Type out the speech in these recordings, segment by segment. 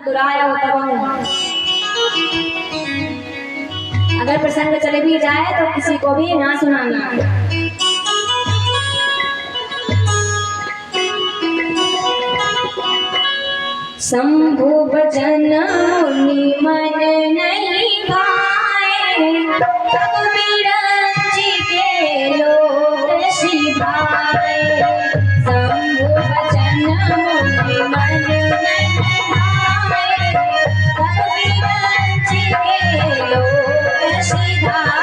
बुलाया होता हूँ। अगर प्रसंग चले भी जाए तो किसी को भी ना सुनाना। शंभु भजन मुनि मन नहीं भाए, बिरंची के लोग सिधाए। शंभु भजन मुनि मन नहीं भाए, बिरंची के लोग सिधाए।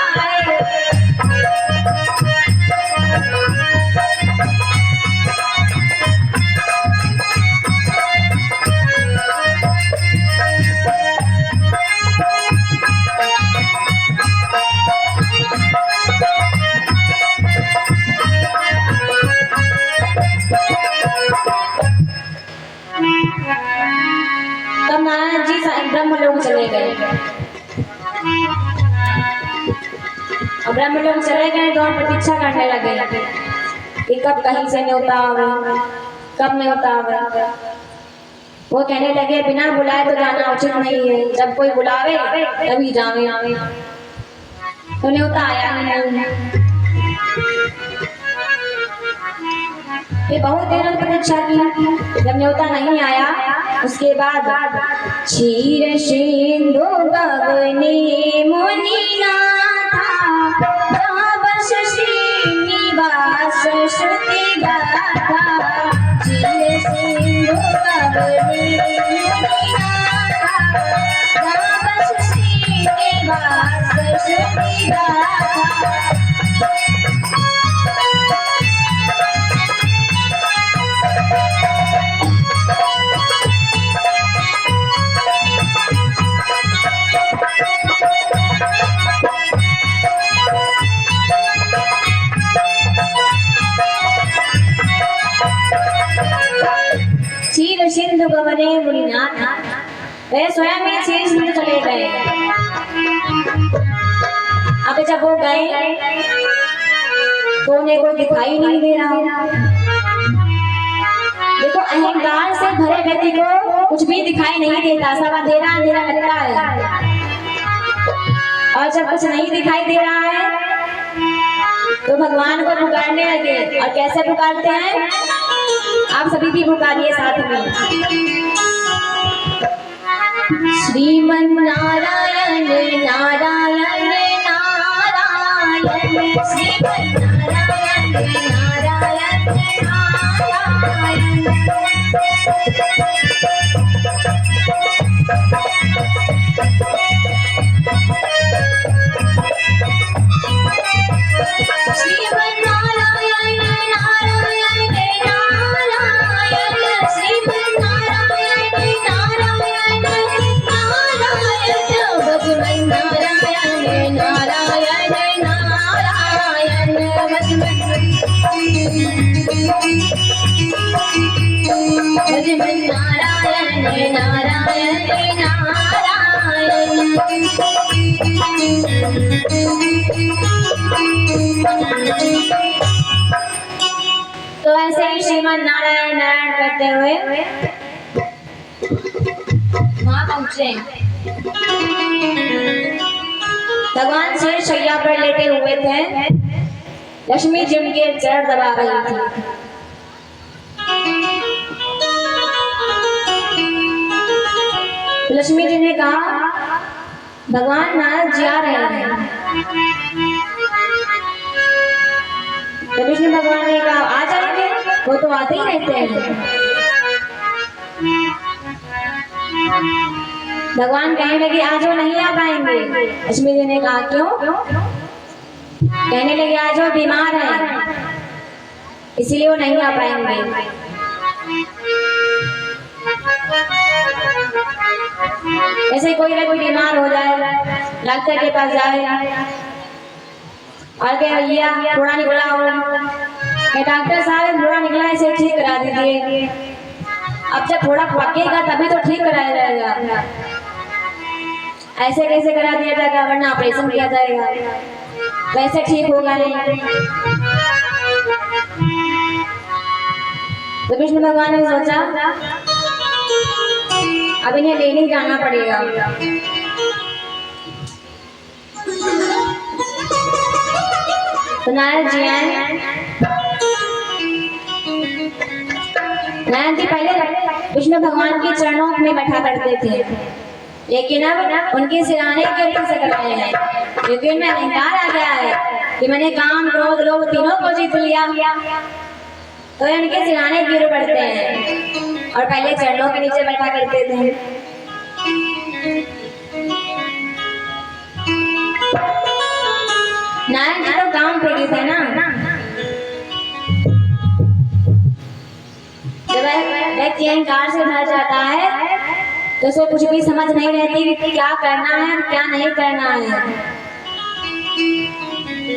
तब नारायण जी ब्रह्मलोक चले गए और ब्रह्मलोक चले गए तो प्रतीक्षा करने लगे कि कब कहीं से न्योता आवे, कब न्योता आवे। वो कहने लगे बिना बुलाए तो जाना उचित नहीं है, जब कोई बुलावे तभी जावे। तो न्योता आया ही नहीं। ये बहुत देर तक प्रतीक्षा की, जब न्योता नहीं आया उसके बाद क्षीर सिंधु गगने मुनि नाथा, बस श्रीनिवास श्रुति गाथा। क्षीर सिंधु गगने मुनि नाथा, बस श्रीनिवास श्रुति गाथा। क्षीर सिंधु गगने मुनि नाथा, वे स्वयं ही क्षीर सिंधु चले गए। अब जब वो गए तो उन्हें कोई दिखाई नहीं दे रहा। देखो अहंकार से भरे व्यक्ति को कुछ भी दिखाई नहीं देता, सब अंधेरा अंधेरा लगता है। और जब कुछ नहीं दिखाई दे रहा है तो भगवान को पुकारने लगे। और कैसे पुकारते हैं आप सभी भी पुकारिए साथ में। श्रीमन नारायण नारायण नारायण, श्रीमन नारायण नारायण नारायण। तो ऐसे ही श्रीमन नारायण नारायण करते हुए वहां पहुंचे। भगवान शेष शैया पर लेटे हुए थे। लक्ष्मी जी उनके चरण दबा रही थी। लक्ष्मी जी ने कहा भगवान नारद जी आ रहे हैं। तो विष्णु भगवान ने कहा आ जाएंगे, वो तो आते ही रहते हैं। भगवान कहने लगे आज वो नहीं आ पाएंगे। लक्ष्मी जी ने कहा क्यों? कहने लगे आज वो बीमार है, इसीलिए वो नहीं आ पाएंगे। ऐसे कोई ना कोई बीमार हो जाए, डॉक्टर के पास जाए और कहे भैया थोड़ा निकला हो, डॉक्टर साहब थोड़ा निकला है, इसे ठीक करा दीजिए। अब जब थोड़ा पकेगा तभी तो ठीक कराया जाएगा, ऐसे कैसे करा दिया जाएगा, वरना ऑपरेशन किया जाएगा, वैसे ठीक होगा नहीं। तो विष्णु भगवान ने सोचा अब इन्हें लेने जाना पड़ेगा। तो नारद जी आए। नारद जी पहले विष्णु भगवान के चरणों में बैठा करते थे, लेकिन अब उनके सिराने के ऊपर से कर रहे हैं, क्योंकि उनमें अहंकार आ गया है कि मैंने काम क्रोध लोभ तीनों को जीत लिया, तो उनके सिराने गिर पड़ते हैं और पहले चरणों के नीचे बैठा करते थे। नारायण जी तो काम पे थे ना, जब व्यक्ति अहंकार से भर जाता है तो उसको कुछ भी समझ नहीं रहती कि क्या करना है और क्या नहीं करना है,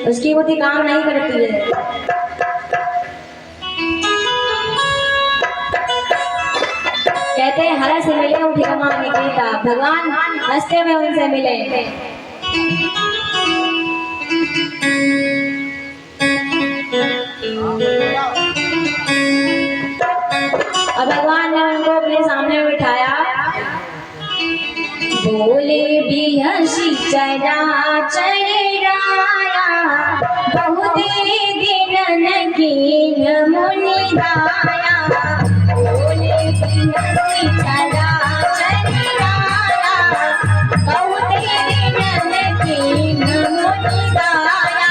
उसकी बुद्धि काम नहीं करती है। कहते हैं हर से मिले उठी कमान निकलता, भगवान हंसते में उनसे मिले। और भगवान ने उनको अपने सामने बिठाया, बोले भी हंसी चरा चराया, बहुत दिन की मुनि दाया, बोले भी हंसी चरा चराया, बहुत दिन की मुनि दाया।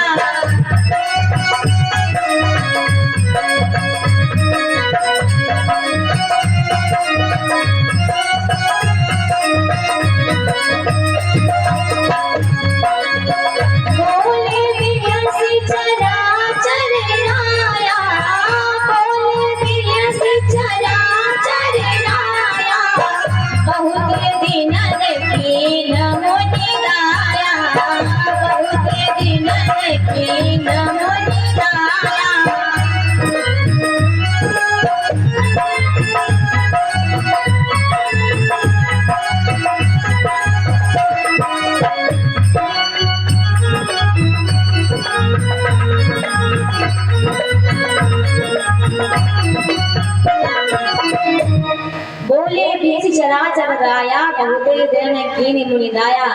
बोले बीच चराचर गाया, बहुत दिन की मुनि दाया।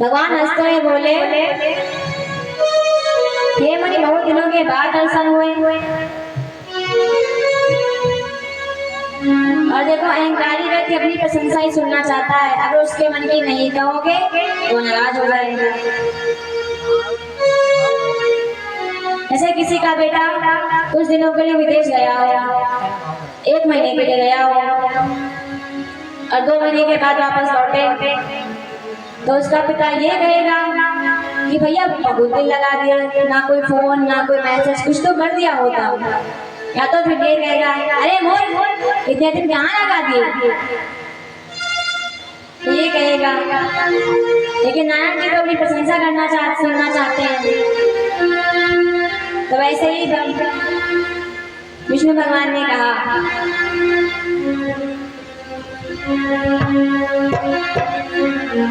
भगवान हंसते हुए बोले, हे मुनि बहुत दिनों के बाद दर्शन हुए। और देखो अहंकारी व्यक्ति अपनी प्रशंसा ही सुनना चाहता है, अगर उसके मन की नहीं कहोगे तो नाराज हो जाएगा। ऐसे किसी का बेटा कुछ दिनों के लिए विदेश गया हो, 1 महीने के लिए गया हो और 2 महीने के बाद वापस लौटे, तो उसका पिता ये कहेगा कि भैया बहुत दिन लगा दिया, ना कोई फोन ना कोई मैसेज, कुछ तो कर दिया होता। या तो फिर ये कहेगा, अरे मोर इतने दिन कहाँ लगा दिए, तो ये कहेगा। लेकिन नारायण जी तो अपनी प्रशंसा सुनना चाहते हैं। तो वैसे ही विष्णु भगवान ने कहा,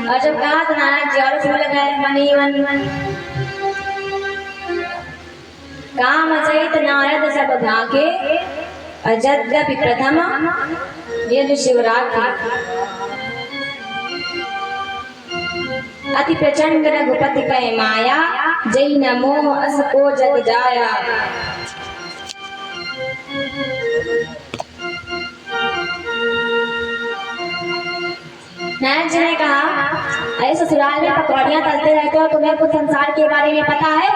और जब कहा तो नारायण जी और उसमें लगाए मन काम सहित नारद सब भागे, अजद्यपि प्रथम यदि शिवरात्रि, अति प्रचंड रघुपति कहे माया, जय नमो अस को जग जाया। नारायण जी ने कहा, अरे ससुराल में पकौड़ियाँ तलते रहते हो, तुम्हें कुछ संसार के बारे में पता है,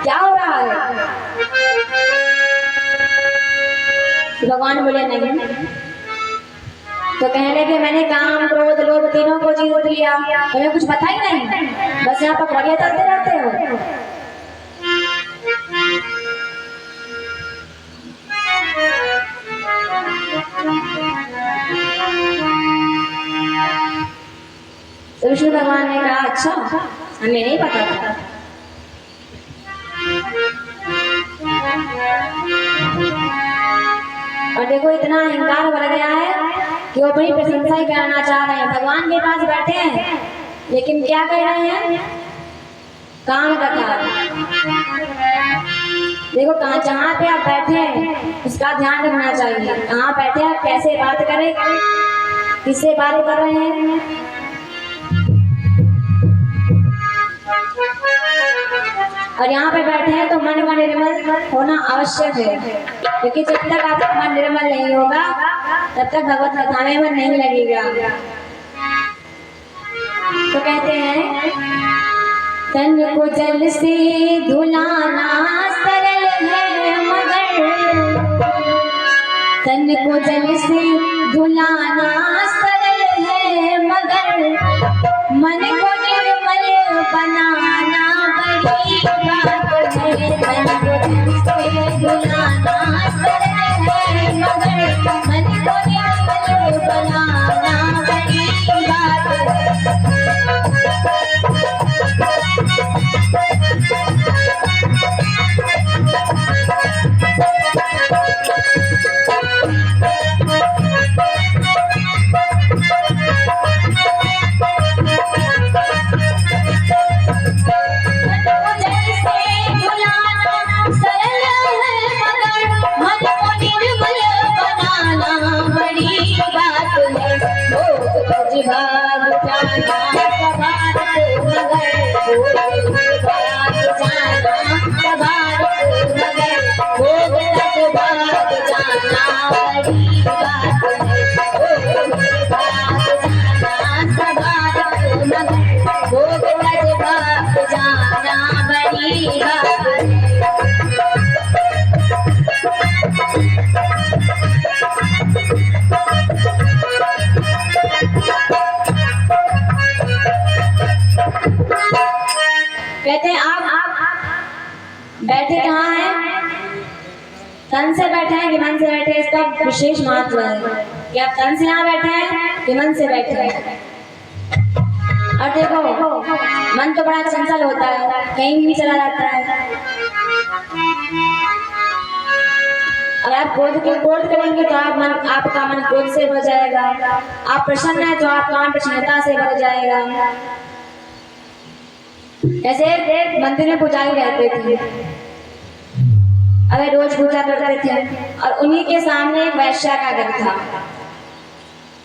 क्या हो रहा है? भगवान बोले नहीं। तो कहने लगे मैंने काम क्रोध लोभ तीनों को जीत लिया, तुम्हें कुछ पता ही नहीं, बस यहाँ पकौड़ियाँ तलते रहते हो। तो विष्णु भगवान ने कहा, अच्छा हमें नहीं पता था। और देखो इतना अहंकार बढ़ गया है कि वो अपनी प्रशंसा ही करना चाह रहे हैं, भगवान के पास बैठे हैं लेकिन क्या कर रहे हैं, काम कथा। देखो कहाँ जहाँ पे आप बैठे हैं उसका ध्यान रखना चाहिए, कहाँ बैठे आप कैसे बात करें, किससे बात कर रहे हैं? और यहाँ पे बैठे हैं तो मन का निर्मल होना आवश्यक है, क्योंकि जब तक आपका मन निर्मल नहीं होगा तब तक भगवत कथा में मन नहीं लगेगा। तो कहते हैं तन को जल से धुलाना सरल है मगर, तन को जल से धुलाना सरल है मगर, मन को निर्मल बनाना बड़ी बात है। तन को जल से धुलाना सरल है मगर, मन को निर्मल बनाना बड़ी बात है। कहते हैं आप बैठे कहाँ हैं? तन से बैठे हैं कि मन से बैठे हैं, इसका विशेष महत्व है कि आप तन से यहाँ बैठे हैं कि मन से बैठे हैं। और देखो मन तो बड़ा चंचल होता है, कहीं भी चला जाता है। अगर आप क्रोध करेंगे तो आपका मन क्रोध से भर जाएगा। आप प्रसन्न है तो आपका मन प्रसन्नता से भर जाएगा। ऐसे मंदिर में पुजारी रहते थे, अगर रोज पूजा करते थे, और उन्हीं के सामने एक वैश्या का घर था,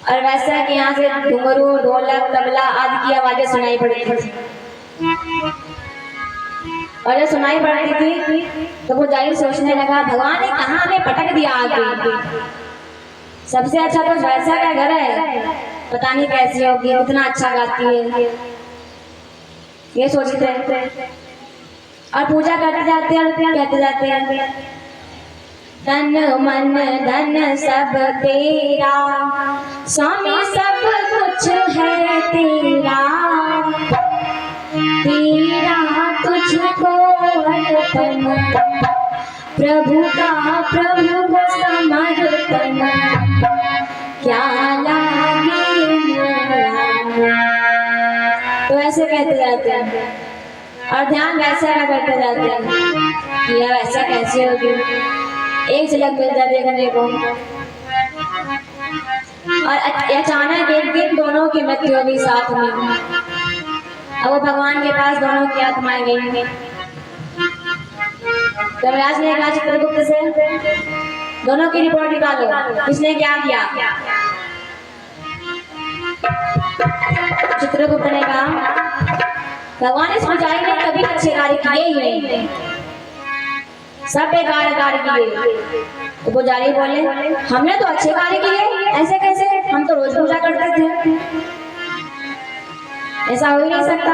और वैश्या के यहाँ से घुंघरू, ढोलक, तबला आदि की आवाजें सुनाई पड़ती थी। और जब सुनाई पड़ती थी तो पुजारी सोचने लगा, भगवान ने कहाँ हमें पटक दिया आगे। सबसे अच्छा तो वैश्या का घर है, पता नहीं कैसी होगी, उतना अच्छा गाती है, ये सोचते हैं। और पूजा करते जाते हैं, कहते जाते हैं तन मन धन सब तेरा, स्वामी सब कुछ है तेरा, तेरा तुझको अर्पण, प्रभु का प्रभु को समर्पण, क्या लागे मेरा। तो ऐसे कहते जाते हैं और ध्यान वैसा का करते जाते हैं कि यार ऐसा कैसे होगी, एक झलक मिल जाती है देखने को। और अचानक एक दिन दोनों की मृत्यु होगी साथ में। अब वो भगवान के पास दोनों की आत्माएं गई। धर्मराज ने कहा चित्रगुप्त से, दोनों की रिपोर्ट निकालो, किसने क्या किया। चित्रगुप्त ने कहा, भगवान इस पुजारी ने कभी अच्छे कार्य किए ही नहीं, सब बेकार कार्य किए। तो पुजारी बोले, हमने तो अच्छे कार्य किए, ऐसे कैसे, हम तो रोज पूजा करते थे, ऐसा हो ही नहीं सकता।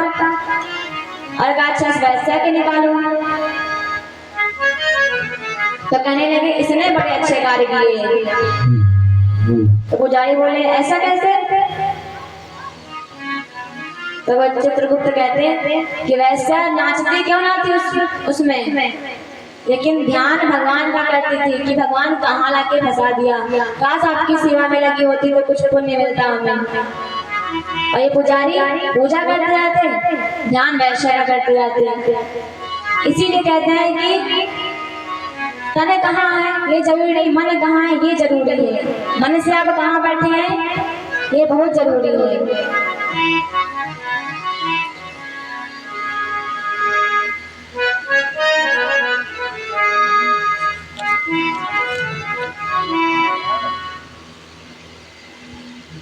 और कहा अच्छा वैसा के निकालो। तो कहने लगे इसने बड़े अच्छे कार्य किए। तो पुजारी बोले ऐसा कैसे। तो वो चित्रगुप्त कहते हैं कि वैसा नाचती क्यों ना थी उसमें, लेकिन ध्यान भगवान का करती थी कि भगवान कहाँ लाके फंसा दिया, काश आपकी सेवा में लगी होती तो कुछ पुण्य मिलता हमें। और ये पुजारी पूजा करते जाते, ध्यान वैश्य करते जाते। इसीलिए कहते हैं कि तन कहाँ है ये जरूरी नहीं, मन कहाँ है ये जरूरी है। मन से आप कहाँ बैठे हैं ये बहुत जरूरी है।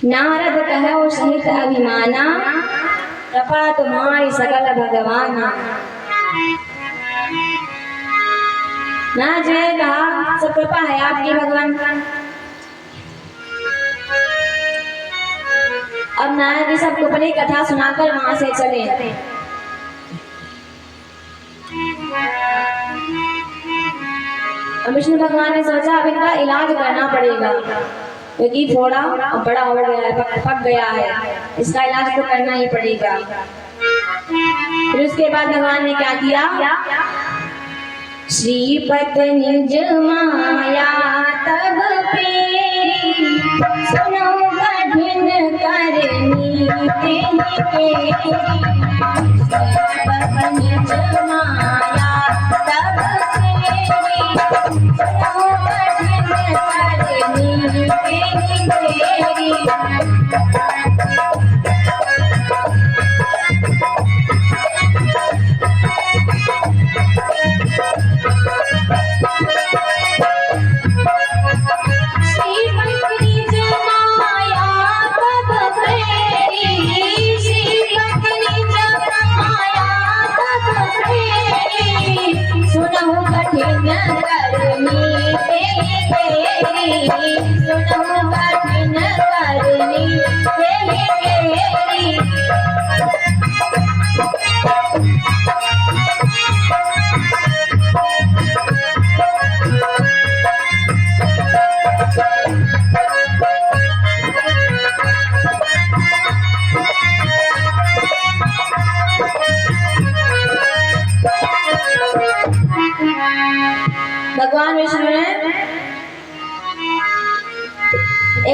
नारद कहो सहित अभिमाना, कृपा तुम्हारी सकल भगवाना। नारद जी ने कहा सब कृपा है आपकी भगवान। अब नारद जी सबको अपनी कथा सुनाकर वहां से चले। विष्णु भगवान ने सोचा अब इनका इलाज करना पड़ेगा, क्योंकि फोड़ा बड़ा हो गया है, पक गया है, इसका इलाज तो करना ही पड़ेगा। फिर उसके बाद भगवान ने क्या किया, श्रीपत निज माया तब फेरी, सुनो कठिन करनी तेरी। श्रीपत निज माया तब फेरी, सुनो कठिन करनी तेरी। भगवान विष्णु ने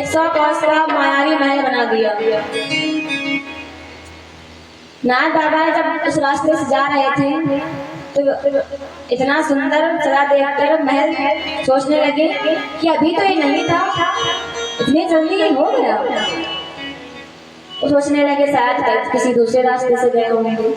100 कोस का मायावी महल बना दिया। नारद बाबा जब उस रास्ते से जा रहे थे तो इतना सुंदर सजा देखकर महल सोचने लगे कि अभी तो ये नहीं था, इतनी जल्दी ये हो गया। तो सोचने लगे शायद किसी दूसरे रास्ते से गए होंगे।